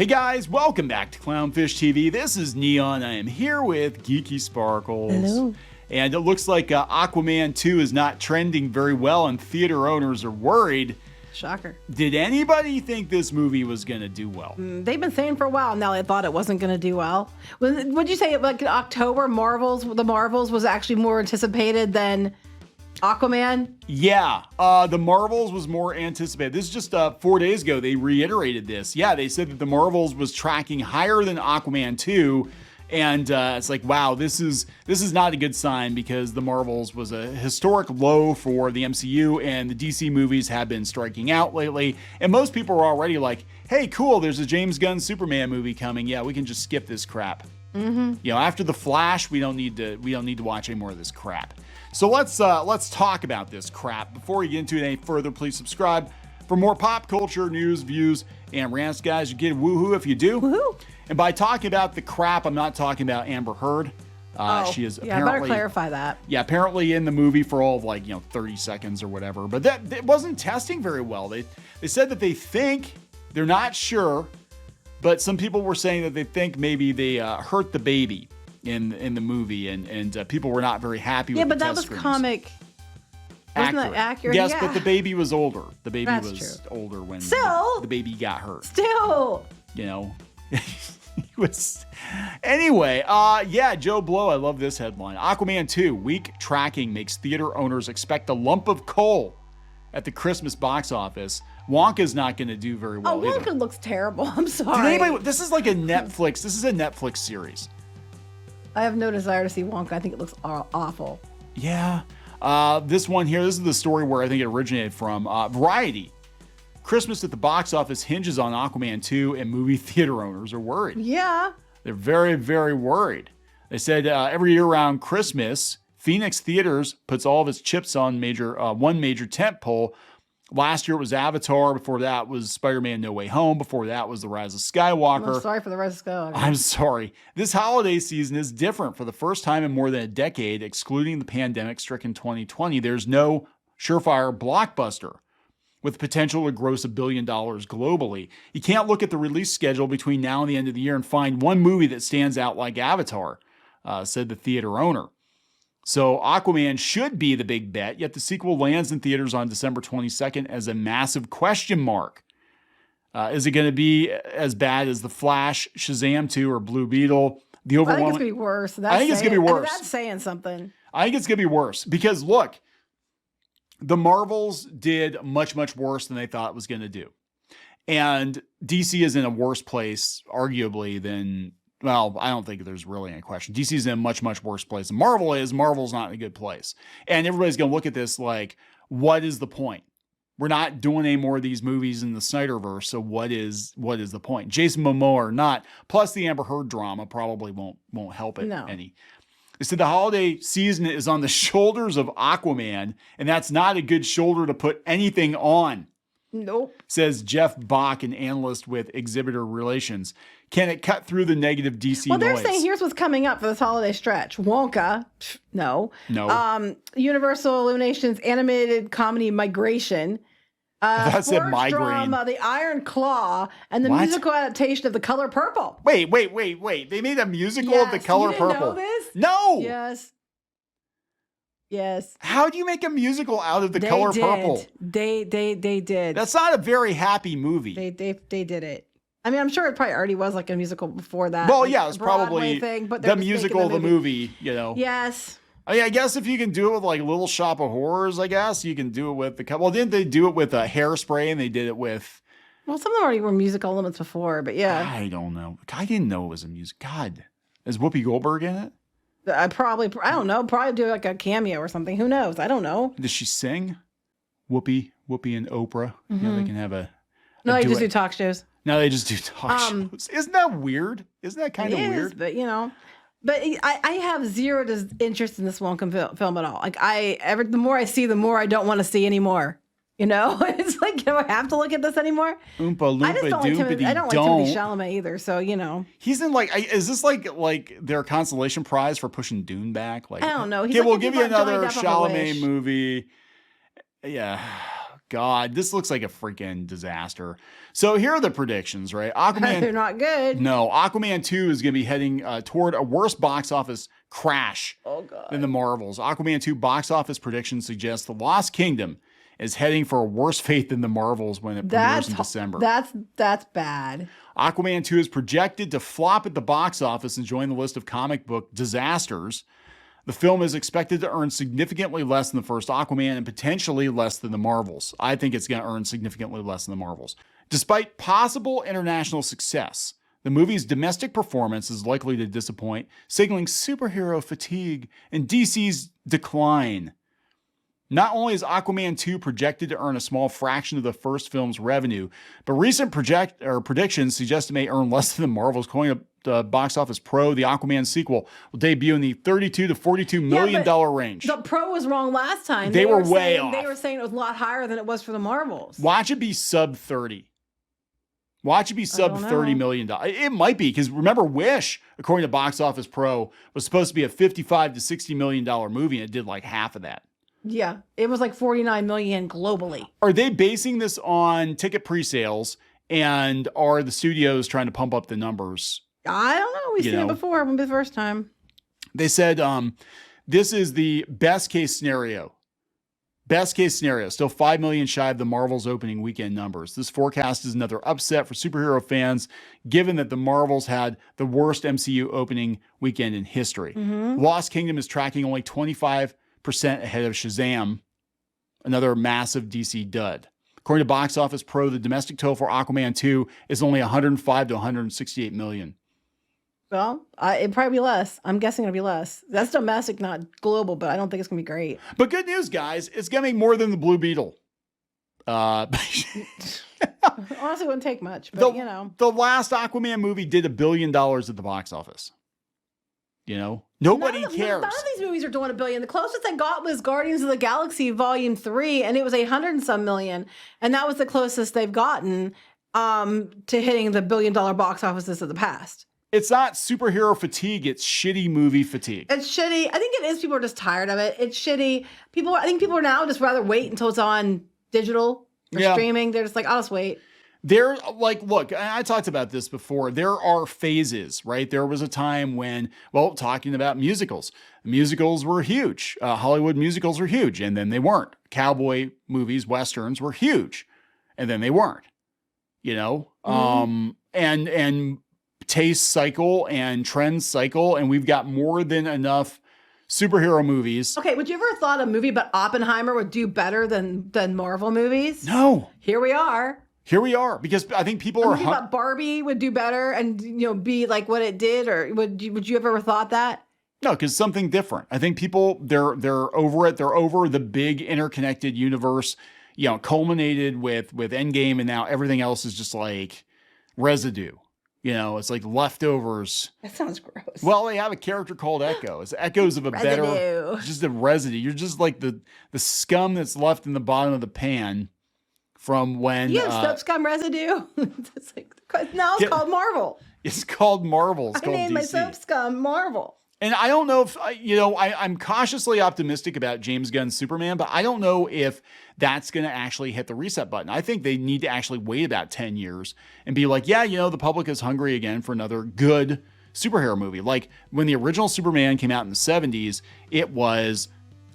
Hey guys, welcome back to Clownfish TV. This is Kneon. I am here with Geeky Sparkles. Hello. And it looks like Aquaman 2 is not trending very well and theater owners are worried. Shocker. Did anybody think this movie was going to do well? They've been saying for a while now they thought it wasn't going to do well. Would you say like in October, the Marvels was actually more anticipated than Aquaman? Yeah, the Marvels was more anticipated. This is just 4 days ago. They reiterated this. Yeah, they said that the Marvels was tracking higher than Aquaman 2. And it's like, wow, this is not a good sign because the Marvels was a historic low for the MCU and the DC movies have been striking out lately. And most people are already like, hey, cool, there's a James Gunn Superman movie coming. Yeah, we can just skip this crap. You know, after The Flash, we don't need to watch any more of this crap. So let's talk about this crap. Before we get into it any further, please subscribe for more pop culture news, views, and rants, guys. You get a woohoo if you do. Woohoo! And by talking about the crap, I'm not talking about Amber Heard. She is apparently, I better clarify that. Yeah, apparently in the movie for all of 30 seconds or whatever. But that it wasn't testing very well. They said that they're not sure, but some people were saying that they think maybe they hurt the baby in the movie, and people were not very happy with the test screens. Yeah, but that was comic. Wasn't that accurate? Yes, yeah. But the baby was older. The baby That's was true. older when Still, the baby got hurt. Still. You know. He was anyway. Yeah, Joe Blow. I love this headline. Aquaman 2 weak tracking makes theater owners expect a lump of coal at the Christmas box office. Wonka's not going to do very well. Wonka either. Looks terrible. I'm sorry. This is like a Netflix. This is a Netflix series. I have no desire to see Wonka. I think it looks awful. Yeah. This one here. This is the story where I think it originated from. Variety. Christmas at the box office hinges on Aquaman 2 and movie theater owners are worried. Yeah. They're very, very worried. They said every year around Christmas, Phoenix Theaters puts all of its chips on one major tentpole. Last year it was Avatar. Before that was Spider-Man No Way Home. Before that was The Rise of Skywalker. I'm sorry for The Rise of Skywalker. I'm sorry. This holiday season is different. For the first time in more than a decade, excluding the pandemic-stricken 2020, there's no surefire blockbuster with potential to gross $1 billion globally. You can't look at the release schedule between now and the end of the year and find one movie that stands out like Avatar, said the theater owner. So Aquaman should be the big bet, yet the sequel lands in theaters on December 22nd as a massive question mark. Is it going to be as bad as The Flash, Shazam 2, or Blue Beetle? I think it's going to be worse. I think it's going to be worse. That's saying something. I think it's going to be worse because, look, the Marvels did much, much worse than they thought it was going to do. And DC is in a worse place, arguably, than, well, I don't think there's really any question. DC is in a much, much worse place than Marvel is. Marvel's not in a good place. And everybody's going to look at this like, what is the point? We're not doing any more of these movies in the Snyderverse, so what is the point? Jason Momoa or not, plus the Amber Heard drama probably won't help it any. They said the holiday season is on the shoulders of Aquaman, and that's not a good shoulder to put anything on. Nope. Says Jeff Bach, an analyst with Exhibitor Relations. Can it cut through the negative DC noise? Well, they're saying here's what's coming up for this holiday stretch. Wonka, no. Universal Illumination's animated comedy Migration. That said migraine. Drama, The Iron Claw, and the musical adaptation of The Color Purple. Wait. They made a musical of The Color Purple. You didn't know this? No. Yes. How do you make a musical out of The Color Purple? They did. That's not a very happy movie. They did it. I mean, I'm sure it probably already was like a musical before that. Well, like yeah, it's probably thing, but the musical of the movie, you know. Yes. I guess if you can do it with like Little Shop of Horrors, I guess you can do it with the couple. Well, didn't they do it with Hairspray and they did it with? Well, some of them already were musical elements before, but yeah. I don't know. I didn't know it was a music. God, is Whoopi Goldberg in it? I don't know. Probably do like a cameo or something. Who knows? I don't know. Does she sing? Whoopi and Oprah. Mm-hmm. You know, they can have a. No, they just do talk shows. No, they just do talk shows. Isn't that weird? Isn't that kind of weird? But you know. But I have zero interest in this Wonka film at all. Like the more I see, the more I don't want to see anymore. You know, it's like, do I have to look at this anymore? Oompa loompa I don't like Timothy Chalamet either. So you know, he's in like. Is this like their consolation prize for pushing Dune back? Like I don't know. We'll give you another Chalamet movie. Yeah, God, this looks like a freaking disaster. So here are the predictions, right? Aquaman. They're not good. No, Aquaman 2 is going to be heading toward a worse box office crash than the Marvels. Aquaman 2 box office predictions suggest the Lost Kingdom is heading for a worse fate than the Marvels when it premieres in December. That's bad. Aquaman 2 is projected to flop at the box office and join the list of comic book disasters. The film is expected to earn significantly less than the first Aquaman and potentially less than the Marvels. I think it's going to earn significantly less than the Marvels. Despite possible international success, the movie's domestic performance is likely to disappoint, signaling superhero fatigue and DC's decline. Not only is Aquaman 2 projected to earn a small fraction of the first film's revenue, but recent predictions suggest it may earn less than the Marvels. According to Box Office Pro, the Aquaman sequel will debut in the $32 to $42 million range. The Pro was wrong last time. They were way off. They were saying it was a lot higher than it was for the Marvels. Watch it be sub 30. Watch it be sub $30 million. It might be, because remember, Wish, according to Box Office Pro, was supposed to be a $55 to $60 million movie, and it did like half of that. Yeah, it was like 49 million globally. Are they basing this on ticket pre-sales, and are the studios trying to pump up the numbers? I don't know. We've seen it before. It won't be the first time. They said this is the best case scenario. Best case scenario, still 5 million shy of the Marvels opening weekend numbers. This forecast is another upset for superhero fans, given that the Marvels had the worst MCU opening weekend in history. Lost Kingdom is tracking only 25% ahead of Shazam, another massive DC dud. According to Box Office Pro, the domestic total for Aquaman 2 is only 105 to 168 million. Well, it'd probably be less. I'm guessing it'll be less. That's domestic, not global, but I don't think it's going to be great. But good news, guys. It's going to make more than the Blue Beetle. Honestly, it wouldn't take much, but you know. The last Aquaman movie did $1 billion at the box office. You know, nobody cares. None of these movies are doing $1 billion. The closest I got was Guardians of the Galaxy Volume 3, and it was 800 and some million. And that was the closest they've gotten to hitting the $1 billion box offices of the past. It's not superhero fatigue. It's shitty movie fatigue. It's shitty. I think it is. People are just tired of it. It's shitty. I think people are now just rather wait until it's on digital or streaming. They're just like, I'll just wait. They're like, look, I talked about this before. There are phases, right? There was a time when, well, talking about musicals. Musicals were huge. Hollywood musicals were huge, and then they weren't. Cowboy movies, Westerns were huge, and then they weren't. You know? And taste cycle and trend cycle, and we've got more than enough superhero movies. Okay, would you ever thought a movie about Oppenheimer would do better than Marvel movies? No. Here we are. Here we are, because I think people are. About Barbie would do better and be like what it did, or would you have ever thought that? No, because something different. I think people they're over it. They're over the big interconnected universe. Culminated with Endgame, and now everything else is just like residue. It's like leftovers. That sounds gross. Well, they have a character called Echo. It's echoes of a better, just a residue. You're just like the scum that's left in the bottom of the pan from when. You have soap scum residue. It's like, now it's called Marvel. It's called Marvel. It's called named DC. My soap scum Marvel. And I don't know if, I'm cautiously optimistic about James Gunn's Superman, but I don't know if that's going to actually hit the reset button. I think they need to actually wait about 10 years and be like, the public is hungry again for another good superhero movie. Like when the original Superman came out in the 70s, it was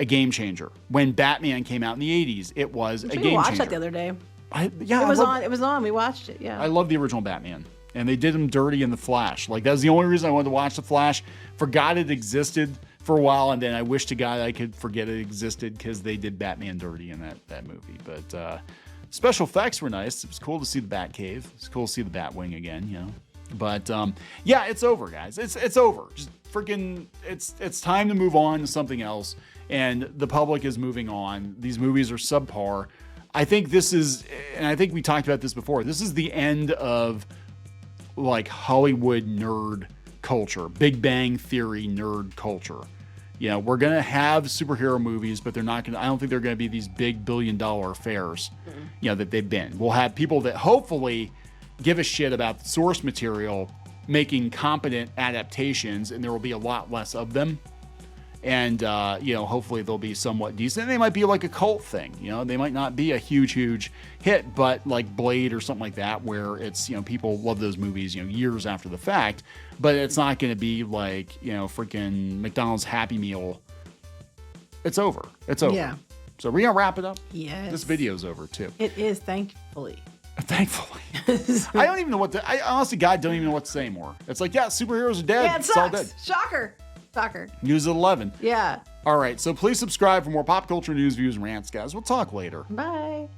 a game changer. When Batman came out in the 80s, it was a game changer. We watched that the other day. It was on. We watched it, yeah. I love the original Batman. And they did him dirty in The Flash. Like, that was the only reason I wanted to watch The Flash. Forgot it existed for a while, and then I wish to God I could forget it existed because they did Batman dirty in that movie. But special effects were nice. It was cool to see the Batcave. It's cool to see the Batwing again, But it's over, guys. It's over. Just freaking, it's time to move on to something else. And the public is moving on. These movies are subpar. I think this is, and I think we talked about this before, this is the end of like Hollywood nerd culture, Big Bang Theory nerd culture. We're going to have superhero movies, but they're not going to, I don't think they're going to be these big $1 billion affairs, that they've been. We'll have people that hopefully give a shit about the source material, making competent adaptations, and there will be a lot less of them. And, hopefully they'll be somewhat decent. They might be like a cult thing. They might not be a huge hit, but like Blade or something like that, where it's, people love those movies, years after the fact. But it's not going to be like, freaking McDonald's Happy Meal. It's over. It's over. Yeah. So we're going to wrap it up. Yes. This video's over too. It is, thankfully. Thankfully. I don't even know I honestly, God, don't even know what to say anymore. It's like, yeah, superheroes are dead. Yeah, it It's all sucks. dead. Shocker. News at 11. Yeah. All right, so please subscribe for more pop culture news, views, and rants, guys. We'll talk later. Bye.